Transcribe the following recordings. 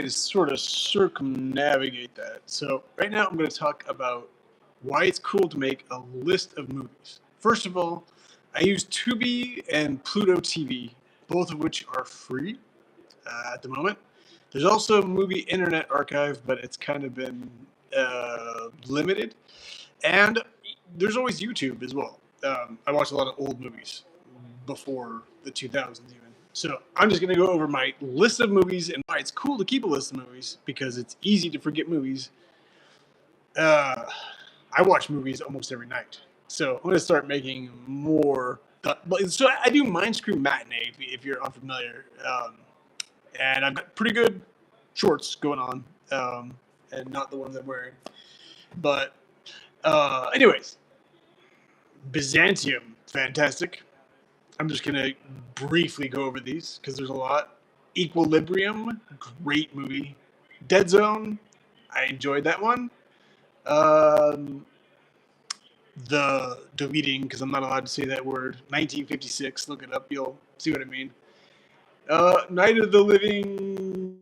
to sort of circumnavigate that. So right now I'm going to talk about why it's cool to make a list of movies. First of all, I use Tubi and Pluto TV, both of which are free at the moment. There's also a movie Internet Archive, but it's kind of been limited. And there's always YouTube as well. I watch a lot of old movies before the 2000s even. So I'm just going to go over my list of movies and why it's cool to keep a list of movies because it's easy to forget movies. I watch movies almost every night. So I'm going to start making more. So I do Mindscrew Matinee if you're unfamiliar. And I've got pretty good shorts going on, and not the ones I'm wearing. But anyways, Byzantium, fantastic. I'm just going to briefly go over these because there's a lot. Equilibrium, great movie. Dead Zone, I enjoyed that one. The deleting, because I'm not allowed to say that word, 1956, look it up, you'll see what I mean. Night of the Living,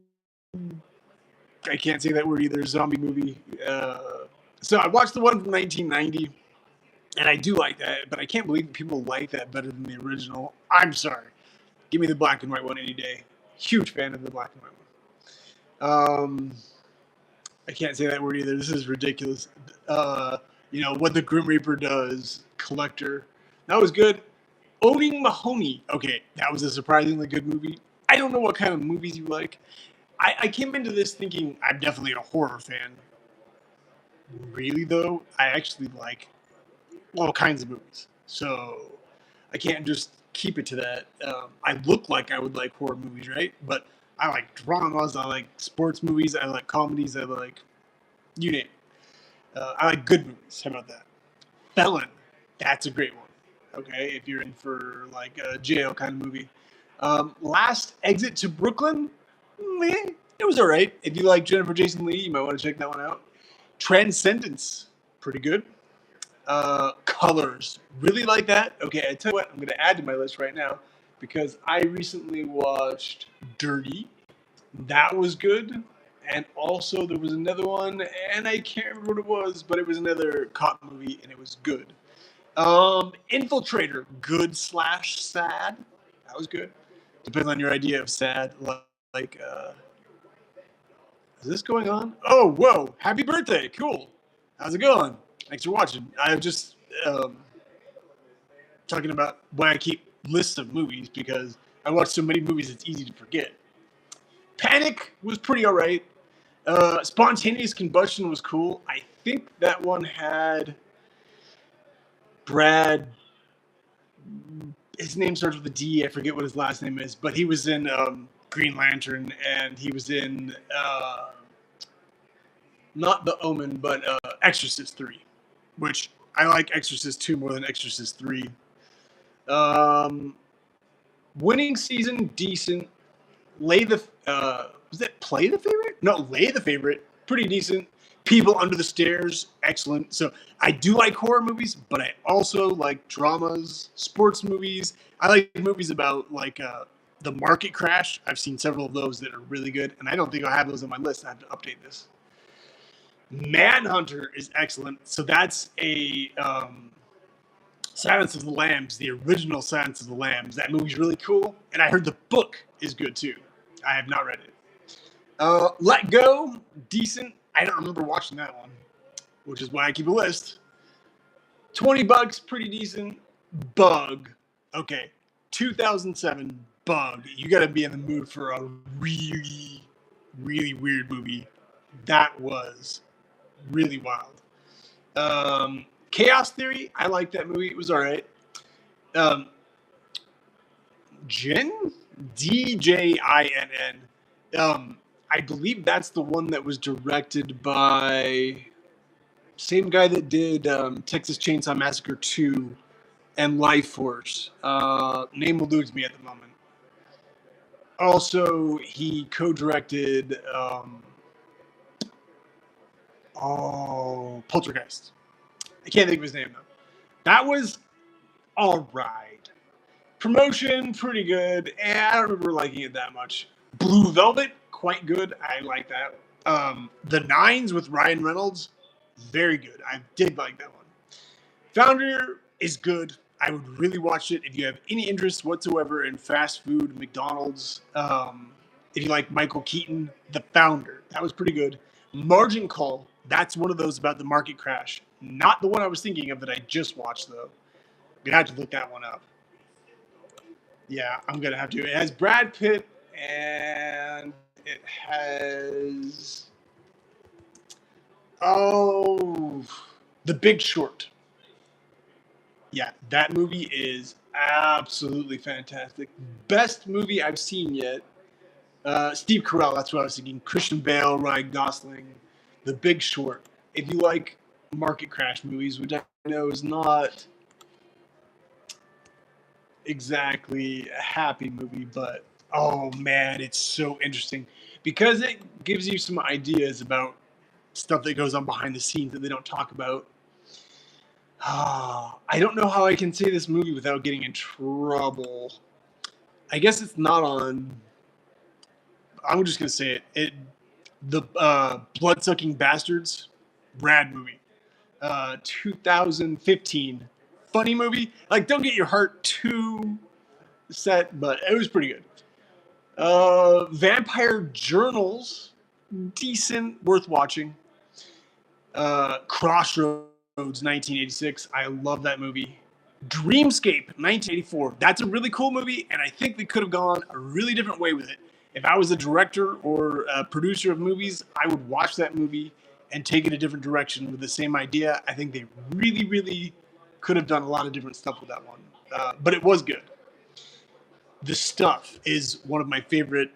I can't say that word either, zombie movie. So I watched the one from 1990. And I do like that, but I can't believe people like that better than the original. I'm sorry. Give me the black and white one any day. Huge fan of the black and white one. I can't say that word either. This is ridiculous. What the Grim Reaper does. Collector. That was good. Owning Mahoney. Okay, that was a surprisingly good movie. I don't know what kind of movies you like. I came into this thinking I'm definitely a horror fan. Really, though, I actually like all kinds of movies. So I can't just keep it to that. I look like I would like horror movies, right? But I like dramas, I like sports movies, I like comedies, I like, you name it. I like good movies. How about that? Felon. That's a great one. Okay, if you're in for like a jail kind of movie. Last Exit to Brooklyn. It was all right. If you like Jennifer Jason Leigh, you might want to check that one out. Transcendence. Pretty good. Colors. Really like that. Okay, I tell you what, I'm going to add to my list right now because I recently watched Dirty. That was good. And also there was another one, and I can't remember what it was, but it was another cop movie, and it was good. Infiltrator. Good / sad. That was good. Depends on your idea of sad. Like, is this going on? Oh, whoa. Happy birthday. Cool. How's it going? Thanks for watching. I'm just talking about why I keep lists of movies because I watch so many movies it's easy to forget. Panic was pretty all right. Spontaneous Combustion was cool. I think that one had Brad. His name starts with a D. I forget what his last name is, but he was in Green Lantern, and he was in not The Omen, but Exorcist 3, which I like Exorcist 2 more than Exorcist 3. Winning Season, decent. Was that Play the Favorite? No, Lay the Favorite, pretty decent. People Under the Stairs, excellent. So I do like horror movies, but I also like dramas, sports movies. I like movies about like the market crash. I've seen several of those that are really good, and I don't think I'll have those on my list. I have to update this. Manhunter is excellent. So that's a Silence of the Lambs, the original Silence of the Lambs. That movie's really cool, and I heard the book is good too. I have not read it. Let Go, decent. I don't remember watching that one, which is why I keep a list. $20, pretty decent. Bug. Okay, 2007, Bug. You got to be in the mood for a really, really weird movie. That was really wild. Chaos Theory, I like that movie. It was all right. Jinn? DJINN. I believe that's the one that was directed by same guy that did Texas Chainsaw Massacre 2 and Life Force. Name eludes me at the moment. Also, he co-directed Poltergeist. I can't think of his name though. That was all right. Promotion, pretty good. And I don't remember liking it that much. Blue Velvet, quite good. I like that. The Nines with Ryan Reynolds, very good. I did like that one. Founder is good. I would really watch it if you have any interest whatsoever in fast food, McDonald's. If you like Michael Keaton, The Founder, that was pretty good. Margin Call, that's one of those about the market crash. Not the one I was thinking of that I just watched, though. Gonna have to look that one up. Yeah, I'm gonna have to. It has Brad Pitt and it has oh The Big Short. Yeah, that movie is absolutely fantastic. Best movie I've seen yet. Steve Carell, that's what I was thinking. Christian Bale, Ryan Gosling, The Big Short. If you like market crash movies, which I know is not exactly a happy movie, but oh man, it's so interesting because it gives you some ideas about stuff that goes on behind the scenes that they don't talk about. I don't know how I can say this movie without getting in trouble. I guess it's not on. I'm just gonna say it. The Blood Sucking Bastards, rad movie. 2015, funny movie. Like, don't get your heart too set, but it was pretty good. Vampire Journals, decent, worth watching. Crossroads, 1986. I love that movie. Dreamscape, 1984. That's a really cool movie, and I think they could have gone a really different way with it. If I was a director or a producer of movies, I would watch that movie and take it a different direction with the same idea. I think they really, really could have done a lot of different stuff with that one. But it was good. The Stuff is one of my favorite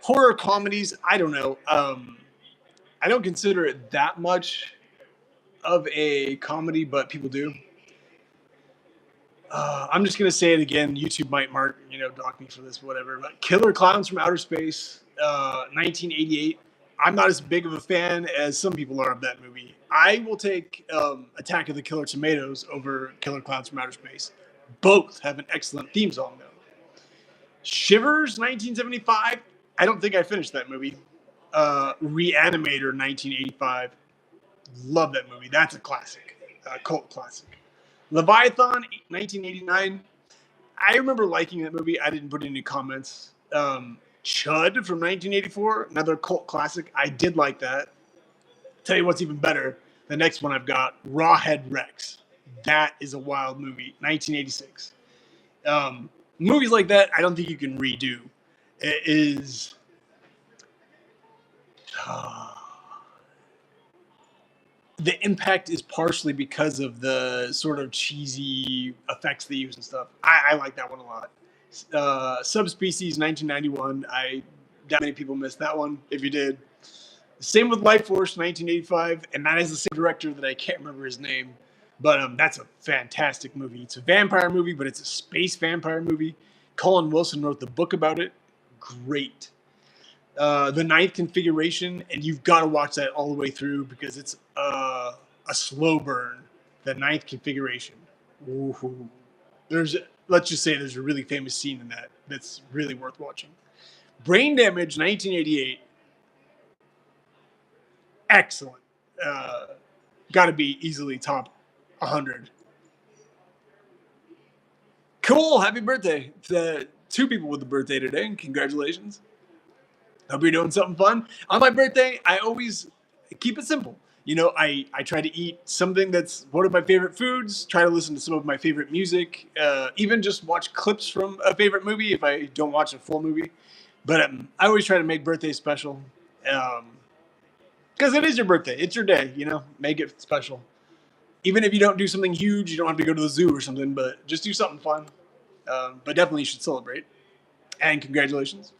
horror comedies. I don't know. I don't consider it that much of a comedy, but people do. I'm just gonna say it again. YouTube might dock me for this, whatever. But Killer Clowns from Outer Space, 1988. I'm not as big of a fan as some people are of that movie. I will take Attack of the Killer Tomatoes over Killer Clowns from Outer Space. Both have an excellent theme song, though. Shivers, 1975. I don't think I finished that movie. Reanimator, 1985. Love that movie. That's a classic, cult classic. Leviathan, 1989. I remember liking that movie. I didn't put any comments. Chud from 1984, another cult classic. I did like that. Tell you what's even better. The next one I've got, Rawhead Rex. That is a wild movie, 1986. Movies like that, I don't think you can redo. It is. The impact is partially because of the sort of cheesy effects they use and stuff. I like that one a lot. Subspecies, 1991. That many people missed that one. If you did, same with Life Force, 1985, and that is the same director that I can't remember his name, but that's a fantastic movie. It's a vampire movie, but it's a space vampire movie. Colin Wilson wrote the book about it. Great. The Ninth Configuration, and you've got to watch that all the way through because it's a slow burn. The Ninth Configuration. Ooh. Let's just say there's a really famous scene in that that's really worth watching. Brain Damage, 1988. Excellent. Got to be easily top 100. Cool. Happy birthday to two people with a birthday today. Congratulations. Hope you're doing something fun. On my birthday, I always keep it simple. I try to eat something that's one of my favorite foods, try to listen to some of my favorite music, even just watch clips from a favorite movie if I don't watch a full movie. But I always try to make birthdays special because it is your birthday. It's your day, make it special. Even if you don't do something huge, you don't have to go to the zoo or something, but just do something fun. But definitely you should celebrate. And congratulations.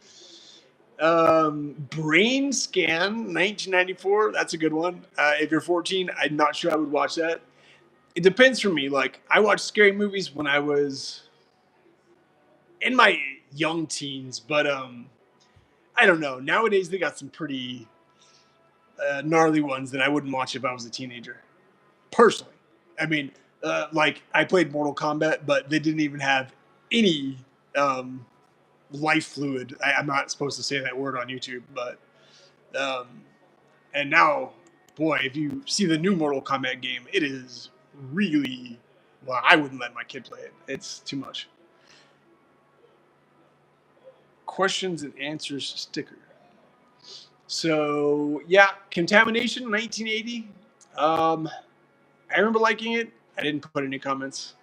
Brain Scan, 1994. That's a good one. If you're 14, I'm not sure I would watch that. It depends for me. Like, I watched scary movies when I was in my young teens, but I don't know. Nowadays, they got some pretty gnarly ones that I wouldn't watch if I was a teenager. Personally. I mean, I played Mortal Kombat, but they didn't even have any life fluid. I'm not supposed to say that word on YouTube, but and now, boy, if you see the new Mortal Kombat game, it is really, well, I wouldn't let my kid play it. It's too much. Questions and answers sticker. So yeah, Contamination 1980. I remember liking it. I didn't put any comments.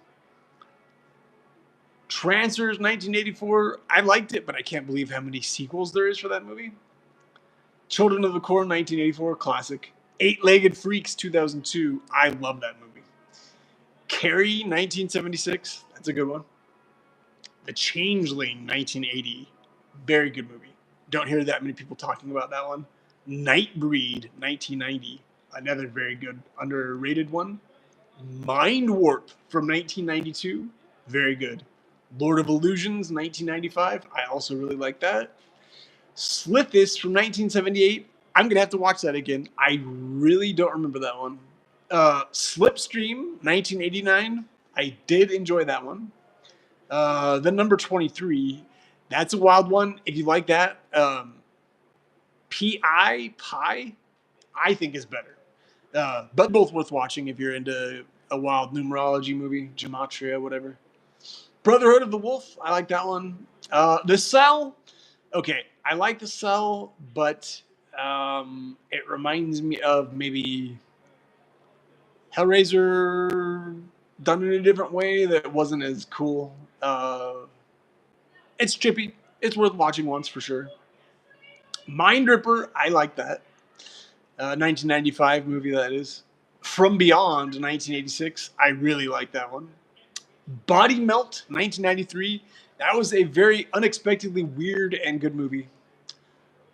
Trancers 1984. I liked it, but I can't believe how many sequels there is for that movie. Children of the Corn 1984, classic. Eight-Legged Freaks 2002. I love that movie. Carrie 1976. That's a good one. The Changeling 1980. Very good movie. Don't hear that many people talking about that one. Nightbreed 1990. Another very good underrated one. Mind Warp from 1992. Very good. Lord of Illusions 1995. I also really like that. Slithis from 1978. I'm going to have to watch that again. I really don't remember that one. Slipstream 1989. I did enjoy that one. Then number 23. That's a wild one. If you like that, Pi, I think is better. But both worth watching if you're into a wild numerology movie, Gematria, whatever. Brotherhood of the Wolf, I like that one. The Cell, okay, I like The Cell, but it reminds me of maybe Hellraiser done in a different way that wasn't as cool. It's trippy. It's worth watching once for sure. Mind Ripper, I like that. 1995 movie, that is. From Beyond, 1986, I really like that one. Body Melt, 1993. That was a very unexpectedly weird and good movie.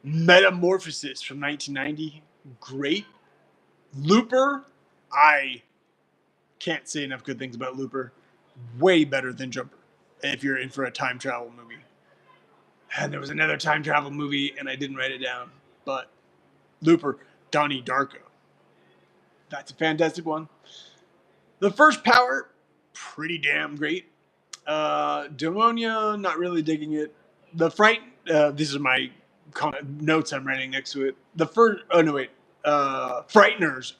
Metamorphosis from 1990. Great. Looper, I can't say enough good things about Looper. Way better than Jumper if you're in for a time travel movie. And there was another time travel movie, and I didn't write it down. But Looper, Donnie Darko. That's a fantastic one. The First Power, pretty damn great. Demonia, not really digging it. The Fright, these are my notes I'm writing next to it. Frighteners.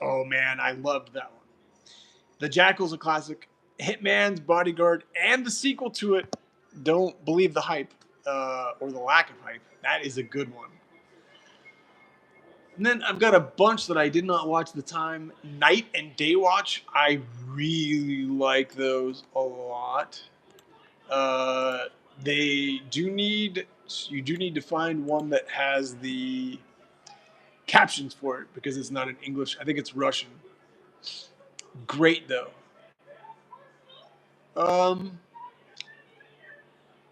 Oh man, I loved that one. The Jackal's a classic. Hitman's Bodyguard and the sequel to it, don't believe the hype or the lack of hype. That is a good one. And then I've got a bunch that I did not watch at the time. Night and Day Watch. I really like those a lot. You do need to find one that has the captions for it because it's not in English. I think it's Russian. Great though. I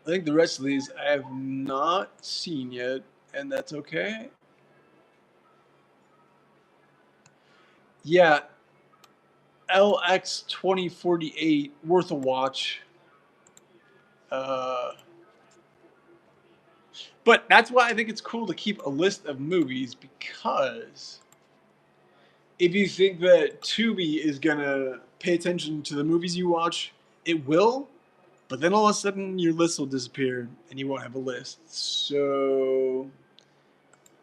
think the rest of these I have not seen yet, and that's okay. Yeah, LX 2048, worth a watch. But that's why I think it's cool to keep a list of movies, because if you think that Tubi is going to pay attention to the movies you watch, it will, but then all of a sudden your list will disappear and you won't have a list. So,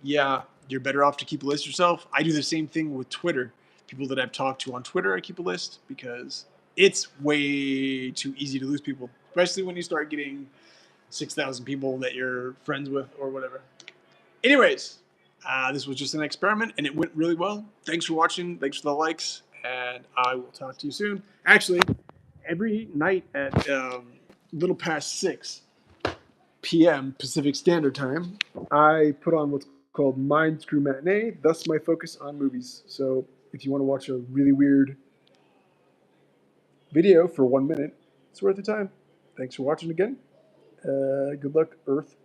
yeah, you're better off to keep a list yourself. I do the same thing with Twitter. People that I've talked to on Twitter, I keep a list because it's way too easy to lose people, especially when you start getting 6,000 people that you're friends with or whatever. Anyways, this was just an experiment and it went really well. Thanks for watching. Thanks for the likes. And I will talk to you soon. Actually, every night at little past 6 p.m. Pacific Standard Time, I put on what's called Mind Screw Matinee, thus my focus on movies. So if you want to watch a really weird video for 1 minute, it's worth the time. Thanks for watching again. Good luck, Earth.